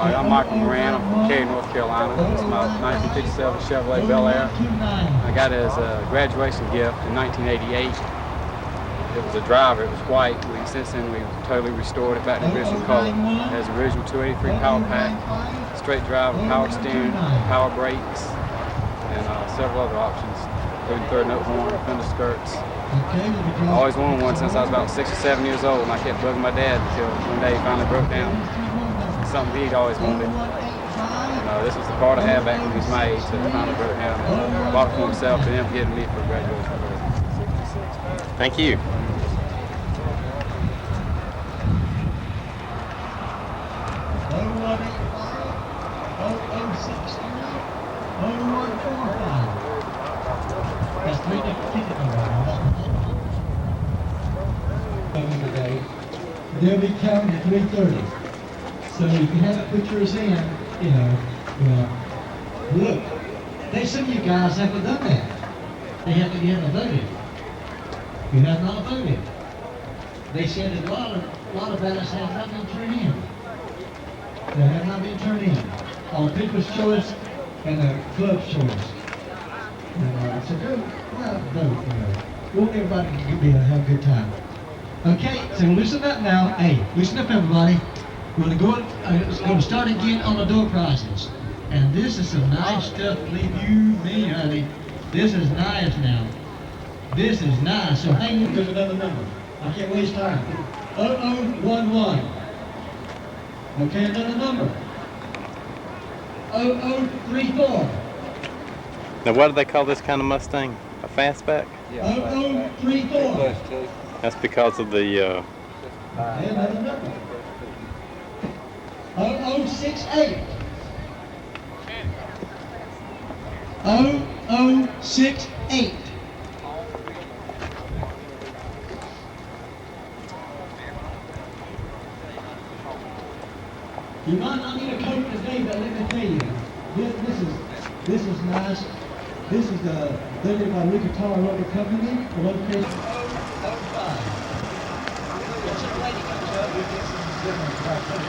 I'm Michael Moran. I'm from Cary, North Carolina. It's my 1957 Chevrolet Bel Air. I got it as a graduation gift in 1988. It was a driver. It was white. Since then, we've totally restored it back to the original color. It has original 283 power pack, straight drive, power steering, power brakes, and several other options, including third note horn, fender skirts. I always wanted one since I was about 6 or 7 years old, and I kept bugging my dad until one day he finally broke down. It's something he'd always wanted. And this was the car to have back when he was my age, so he finally broke down. Bought it for himself and then given me for graduation. Thank you. That's 3 different ticket numbers. Today. They'll be counting at 3:30. So you can have to put yours in, look, some of you guys haven't done that. You haven't voted. You have not voted. They said that a lot of ballots have not been turned in. They have not been turned in. On people's choice and the club's choice. And so go vote. We want everybody to have a good time. Okay, so listen up now. Hey, listen up, everybody. We're going to start again on the door prizes. And this is some nice stuff, believe you me, honey. This is nice now. This is nice. So hang on, there's another number. I can't waste time. 0011. Okay, another number. 0034. Now, what do they call this kind of Mustang? A fastback? Yeah, 0034. That's because of the. Okay, another number. 0068. 0068. You might not need a coat today, but let me tell you, this is nice. This is delivered by Lee Guitar Rubber Company, located 005. If some lady comes up, we get some different prices.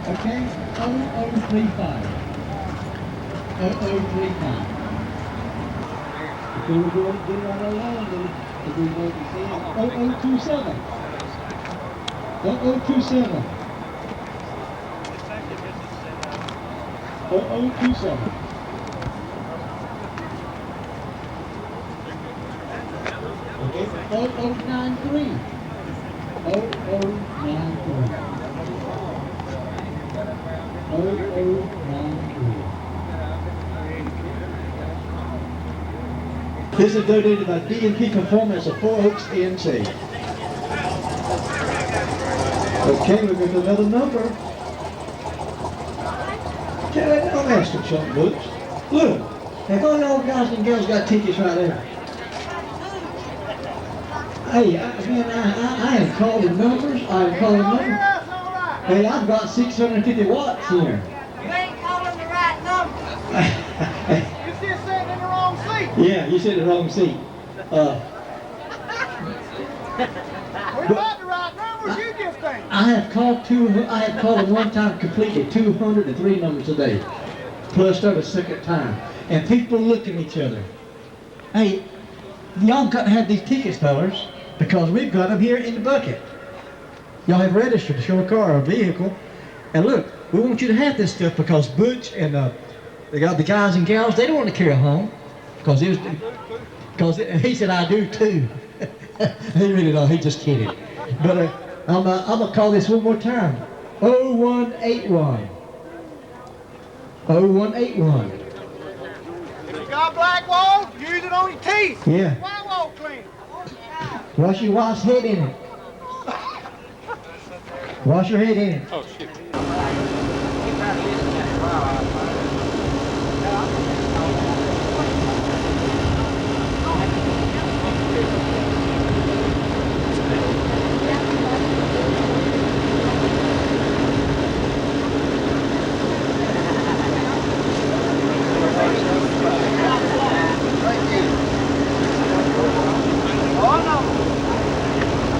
Okay, 0035. 0035. If we were going to get it on our own, if we were going to see it, 0027. 0027. 0027. Okay, 0093. 0093. 0093. This is donated by D&P Performance of Four Oaks, NC. Okay, we've got another number. Okay, don't ask for chunk books. Look, if all y'all guys and girls got tickets right there. Hey, I have called the numbers. I have called the numbers. Hey, I've got 650 watts here. You ain't calling the right number. You still sitting in the wrong seat. Yeah, you said the wrong seat. We got the right numbers, you just think. I have called at one time completely 203 numbers a day, plus the second time, and people look at each other. Hey, y'all got to have these tickets, fellas, because we've got them here in the bucket. Y'all have registered to show a car or a vehicle, and look, we want you to have this stuff because Butch and the guys and gals, they don't want to carry it home, because he said I do too. He really don't. He just kidding. But I'm gonna call this one more time. 0181. 0181. If you got black walls, use it on your teeth. Yeah. White wall clean. Wash your wife's head in it. Wash your head in it. Oh, shit.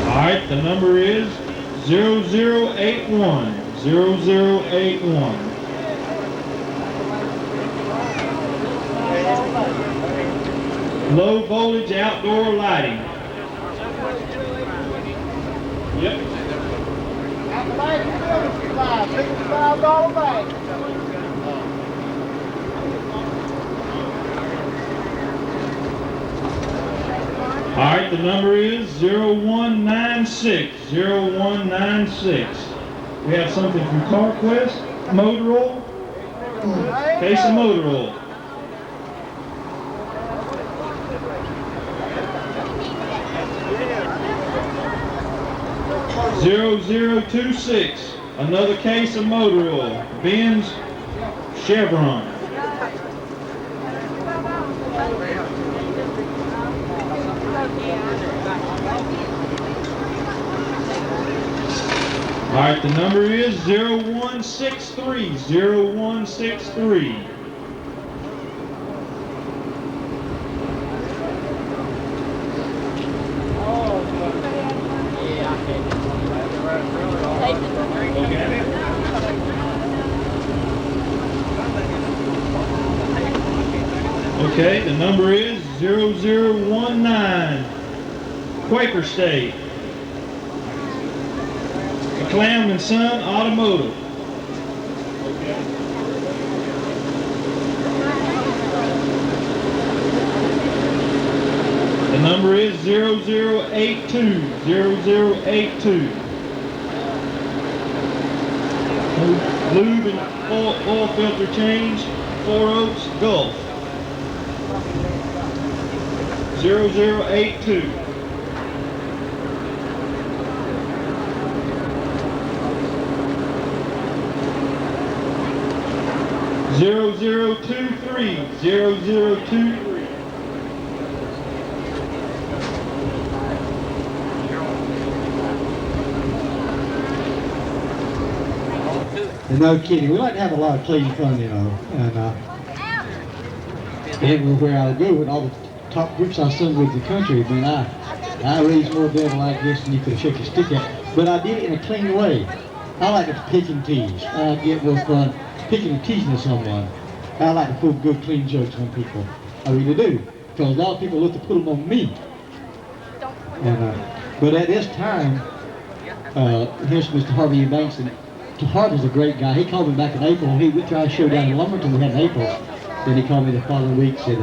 All right, the number is 0081. 0081. Low voltage outdoor lighting. Yep. Athletic building supply, $65 bag. All right, the number is 0196. 0196. We have something from CarQuest, motor oil, case of motor oil. $0026, another case of motor oil, Benz Chevron. All right, the number is 0163. 0163. Okay, the number is 0019. Quaker State. McLaren and Son Automotive. The number is 0082. 0082. Lube and oil filter change, Four Oaks Gulf. 0082. Zero zero 23. 0023. And no kidding, we like to have a lot of clean fun, you know, and everywhere I go with all the top groups I sung with the country, man, I raised more devil like this than you could shake your stick at. But I did it in a clean way. I like to pick and tease. I get more fun picking and teasing at someone. I like to pull good, clean jokes on people. I really do. Because a lot of people look to put them on me. And, but at this time, here's Mr. Harvey Banks. And Harvey's a great guy. He called me back in April. We tried a show down in Lumberton we had in April. Then he called me the following week, said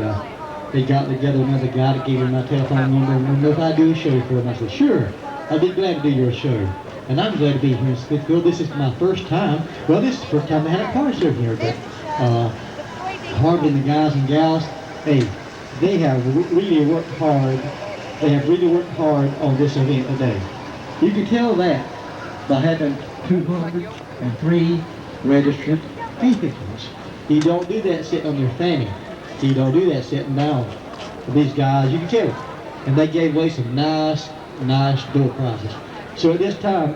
they got together another guy that gave him my telephone number and know if I'd do a show for him. I said, sure. I'd be glad to do your show. And I'm glad to be here in Smithville. This is my first time. Well, this is the first time I had a car show here, but Harvey and the guys and gals, hey, they have really worked hard. They have really worked hard on this event today. You can tell that by having 203 registered vehicles. You don't do that sitting on your fanny. You don't do that sitting down. These guys, you can tell it. And they gave away some nice door prizes. So at this time,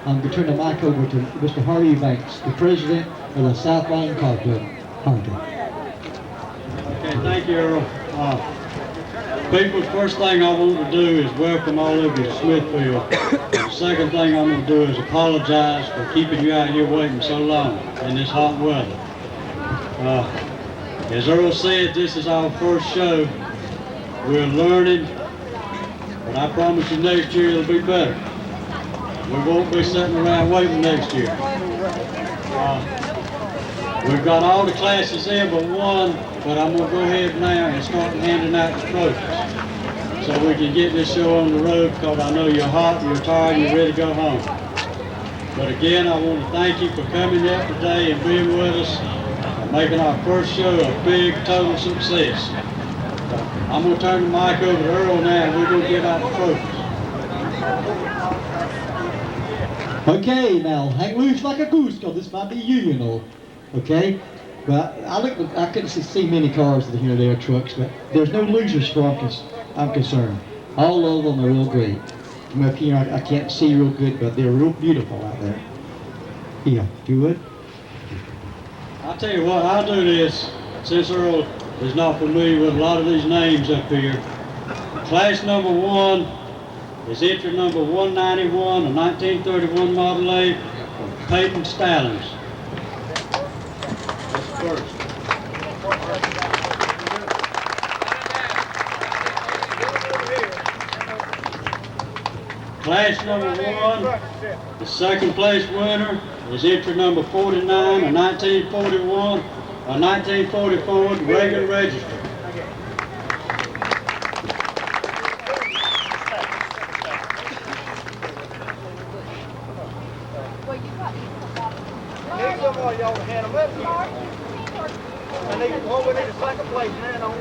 I'm going to turn the mic over to Mr. Harvey Banks, the president of the Southland Car Club. Harvey. Okay, thank you, Earl. People, first thing I want to do is welcome all of you to Smithfield. The second thing I'm going to do is apologize for keeping you out here waiting so long in this hot weather. As Earl said, this is our first show. We're learning, but I promise you next year it'll be better. We won't be sitting around waiting next year. We've got all the classes in but one, but I'm going to go ahead now and start handing out the trophies so we can get this show on the road, because I know you're hot, you're tired, you're ready to go home. But again, I want to thank you for coming out today and being with us and making our first show a big total success. I'm going to turn the mic over to Earl now and we're going to get out the trophies. Okay, now hang loose like a goose, because this might be you know. Okay? But I couldn't see many cars here. There are trucks, but there's no losers as far as I'm concerned. All of them are real great. From up here, I can't see real good, but they're real beautiful out there. Yeah, you would? I'll tell you what, I'll do this, since Earl is not familiar with a lot of these names up here. Class number 1 is entry number 191, a 1931 Model A from Peyton Stallings. That's first. Class number 1, the second place winner is entry number 49, a 1941, a 1944 Reagan Register. Need some of y'all to hand them up here. We need a second place man on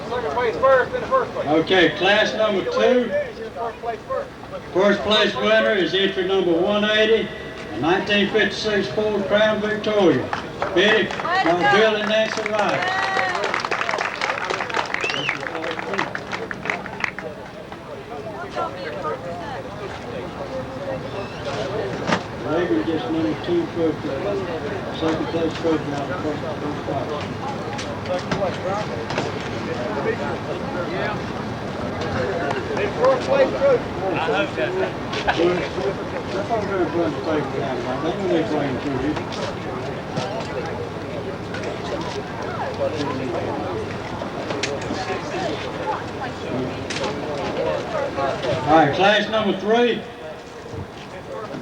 second place first, then the first place. Okay, class number 2. First place first. First place winner is entry number 180, a 1956 Ford Crown Victoria. Bill and Nancy Rice. Reagan gets number 2 trophy. Second place trophy out of first place. Need first place trophy. That's all very fun to take down. They know they're playing through here. All right, class number 3.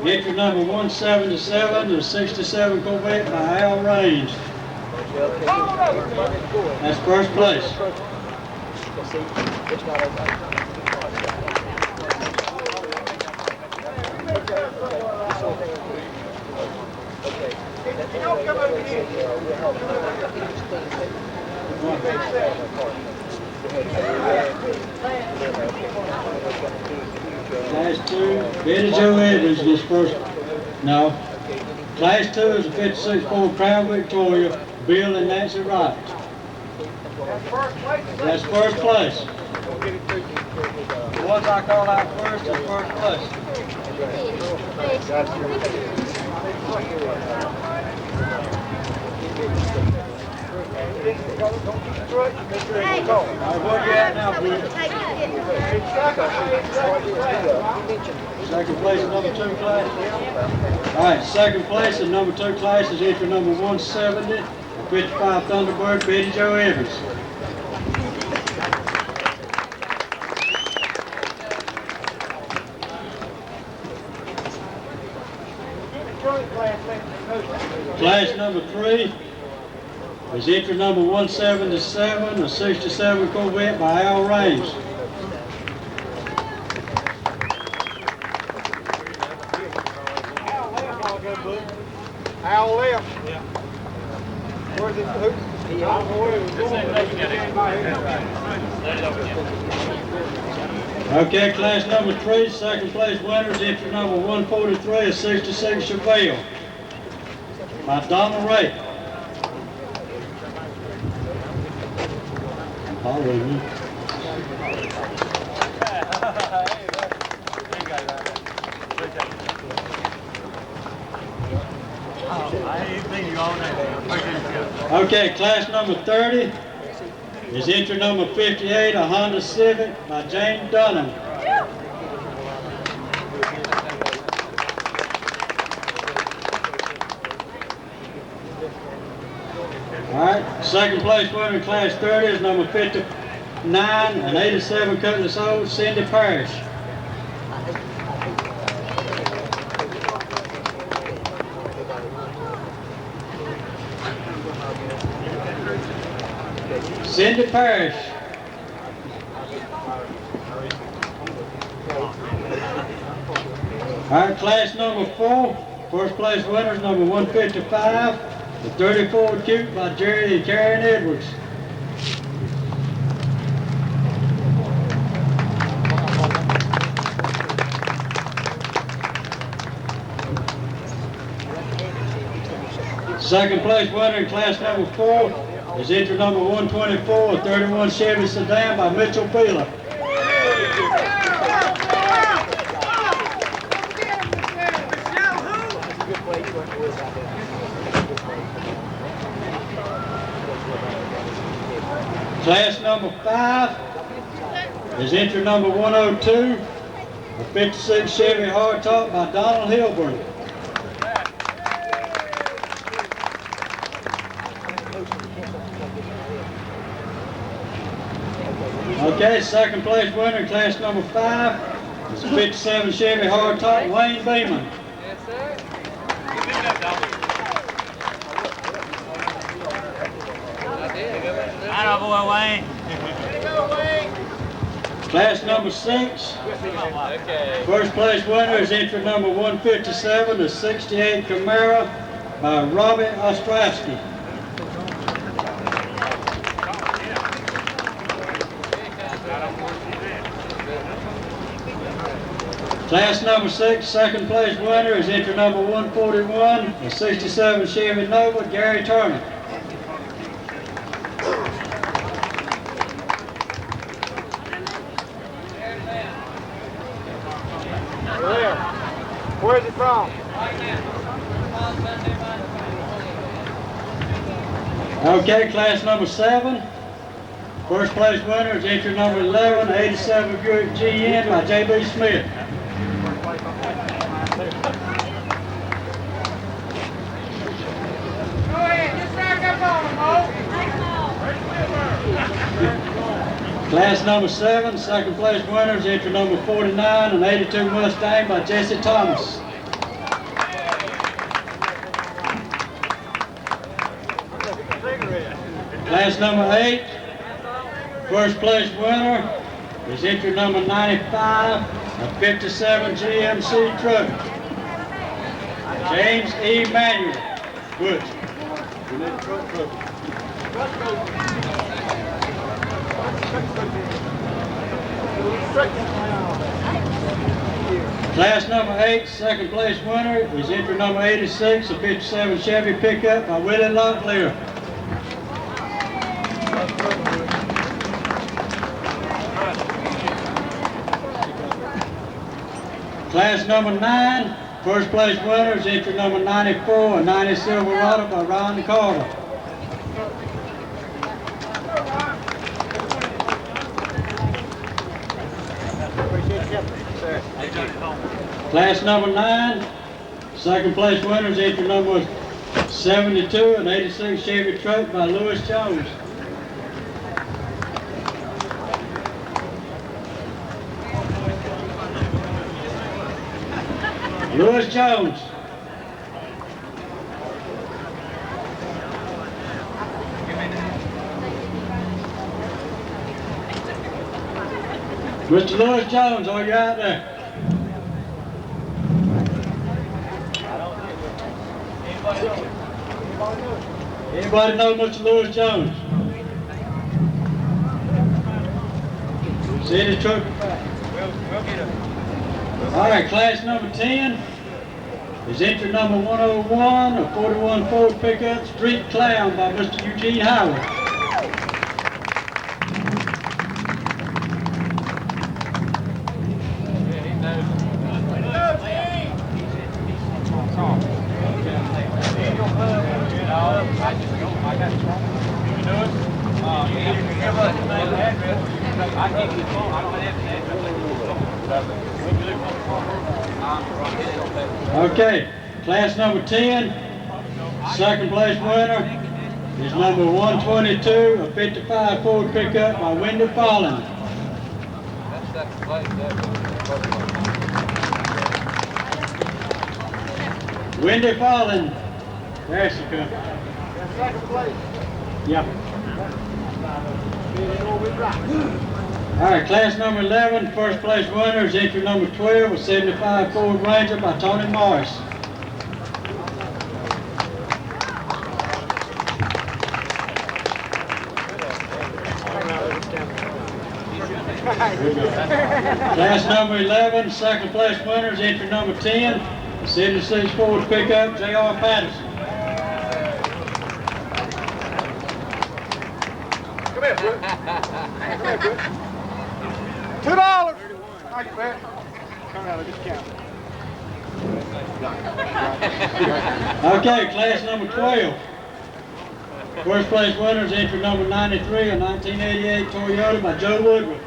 Entry number 177, the 67 Corvette by Al Raines. That's first place. Class 2, Betty Jo Evans gets first. No. Class 2 is a 56 Ford Crown Victoria, Bill and Nancy Wright. That's first place. The ones I call out first is first place. Where you at now, Bill? Second place in number 2 class. All right, second place in number 2 class is entry number 170, 55 Thunderbird, Betty Jo Evans. Class number 3 is entry number 177, a 67 Corvette by Al Raines. Al left. Yeah. Where's it? Who? Okay, class number 3, second place winners, entry number 143, a 66 Chevelle by Donald Ray. Following Okay, class number 30 is entry number 58, a Honda Civic by James Dunham. All right, second place winner in class 30 is number 59, an 87 Cutlass old, Cindy Parrish. Cindy Parrish. All right, class number 4, first place winners number 155, the 34 Cute by Jerry and Karen Edwards. Second place winner in class number 4 is entry number 124, a 31 Chevy sedan by Mitchell Beeler. Class number 5 is entry number 102, a 56 Chevy hardtop by Donald Hilburn. Okay, second place winner in class number 5 is a 57 Chevy hardtop, Wayne Beeman. Yes, sir. Atta boy, Wayne. Class number 6, first place winner is entry number 157, the 68 Camaro by Robbie Ostrowski. Class number 6, second place winner is entry number 141, a 67 Chevy Nova, Gary Turner. Where's it from? Okay, class number 7. First place winner is entry number 11, 87 Buick GM by J.B. Smith. Go ahead, just back up on them, Mo. Class number 7, second place winner is entry number 49, an 82 Mustang by Jesse Thomas. Class number 8, first place winner is entry number 95, a 57 GMC truck. James E. Manuel. Woods. We need a truck. Class number 8, second place winner is entry number 86, a 57 Chevy pickup by Willie Locklear. Class number 9, first place winner is entry number 94, a 90 Silverado by Ron Carter. Class number 9, second place winner is entry number 72, an 86 Chevy truck by Lewis Jones. Lewis Jones. Mr. Lewis Jones, are you out there? Anybody know Mr. Lewis Jones? See the truck? All right, class number 10 is entry number 101, a 41 Ford pickup, Street Clown by Mr. Eugene Howard. Okay, class number 10, second place winner is number 122, a 55 Ford pickup by Wendy Fallon. Wendy Fallon, there she comes. Second place. Yeah. All right, class number 11, first place winner is entry number 12, a 75 Ford Ranger by Tony Morris. Class number 11, second place winner is entry number 10, a 76 Ford pickup, J.R. Patterson. Come here, Brooke. Come here, Brooke. $2. Thank you, man. Come out of this count. Okay, class number 12. First place winner is entry number 93, a 1988 Toyota by Joe Woodruff.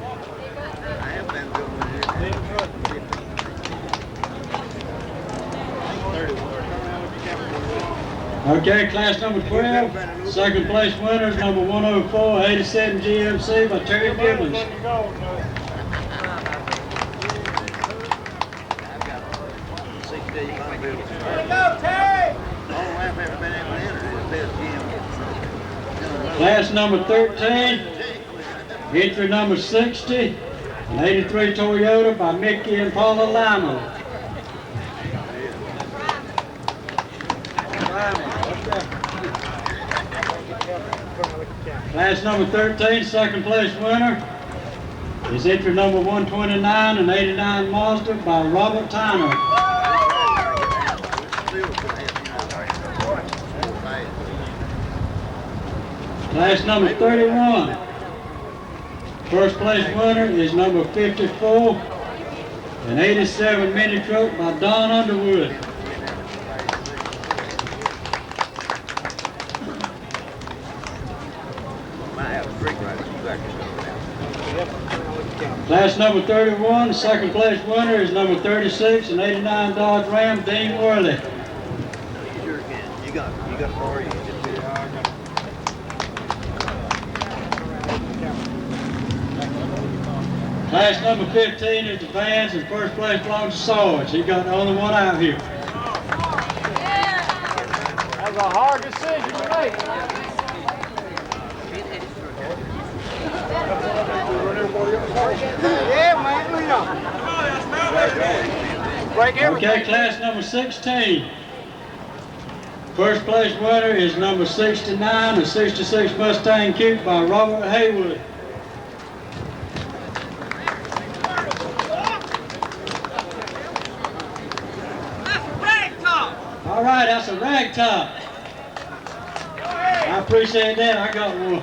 Okay, class number 12. Second place winner is number 104, 87 GMC by Terry Gibbons. Class number 13, entry number 60, an 83 Toyota by Mickey and Paula Lima. Class number 13, second place winner is entry number 129, an 89 Mazda by Robert Tyner. Class number 31. First place winner is number 54, an 87 mini truck by Don Underwood. Class number 31, second place winner is number 36, an 89 Dodge Ram, Dean Worley. Sure can. You got more. You can do it. Class number 15 is the Vans, and first place belongs to Sarge. He got the only one out here. That was a hard decision to make. Yeah, man, lead on. Break everything. Okay, class number 16. First place winner is number 69, a 66 Mustang Coupe by Robert Haywood. All right, that's a rag top. I appreciate that. I got one.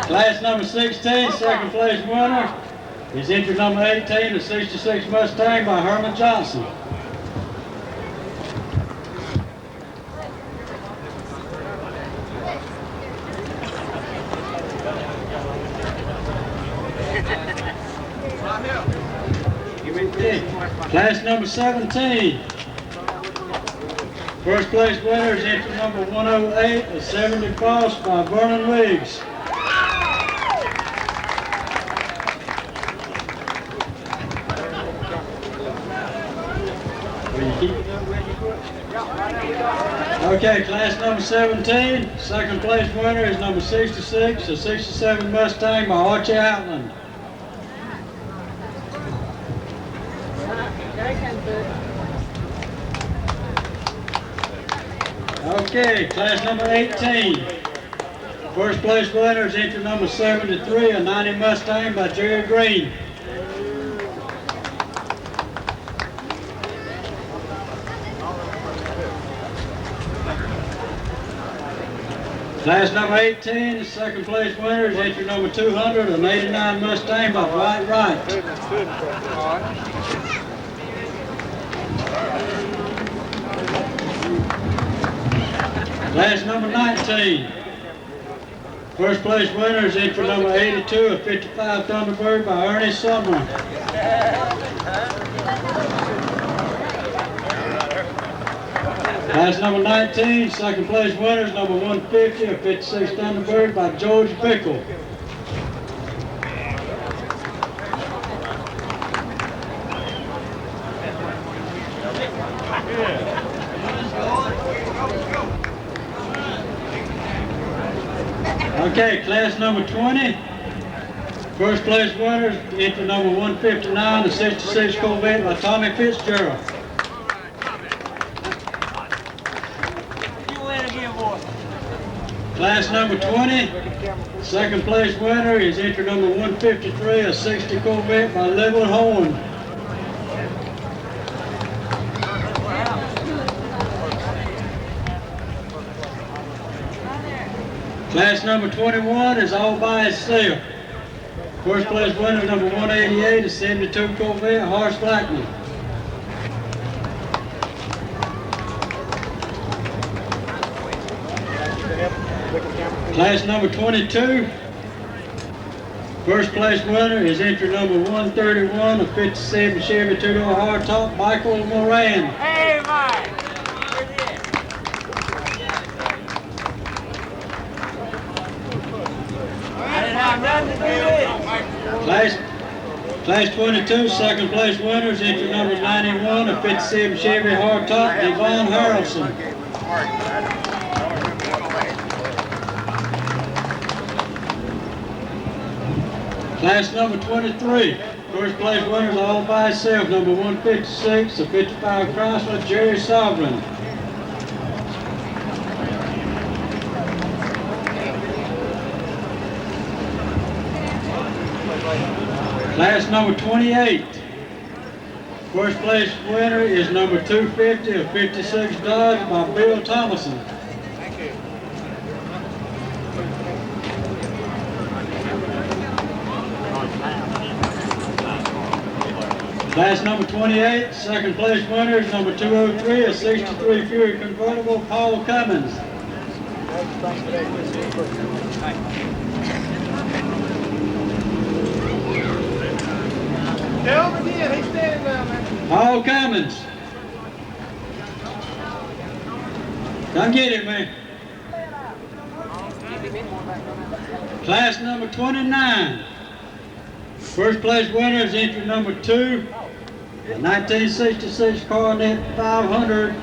Class number 16, second place winner is entry number 18, a 66 Mustang by Herman Johnson. Class number 17. First place winner is entry number 108, a 70 Cross by Vernon Wiggs. Okay, class number 17. Second place winner is number 66, a 67 Mustang by Archie Outland. Okay, class number 18. First place winner is entry number 73, a 90 Mustang by Jerry Green. Class number 18, the second place winner is entry number 200, an 89 Mustang by Dwight Wright. Class number 19. First place winner is entry number 82, a 55 Thunderbird by Ernie Sumner. Class number 19, second place winner is number 150, a 56 Thunderbird by George Bickle. Okay, class number 20. First place winner is entry number 159, the 66 Corvette by Tommy Fitzgerald. Class number 20. Second place winner is entry number 153, a 60 Corvette by Level Horn. Class number 21 is all by itself. First place winner is number 188, a 72 Corvette, Horace Blackman. Class number 22. First place winner is entry number 131, a 57 Chevy two-door hardtop, Michael Moran. Hey, Mike! I didn't have nothing to do with it. Class 22, second place winner is entry number 91, a 57 Chevy hardtop, Devon Harrelson. Class number 23, first place winner is all by itself, number 156, a 55 Chrysler, Jerry Southland. Class number 28, first place winner is number 250, a 56 Dodge by Bill Thomason. Class number 28, second place winner is number 203, a 63 Fury convertible, Paul Cummins. Tell him again, he's standing down there. Paul Cummins. Come get him, man. Class number 29. First place winner is entry number 2, a 1966 Coronet 500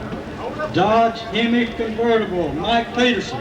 Dodge Hemi convertible, Mike Peterson.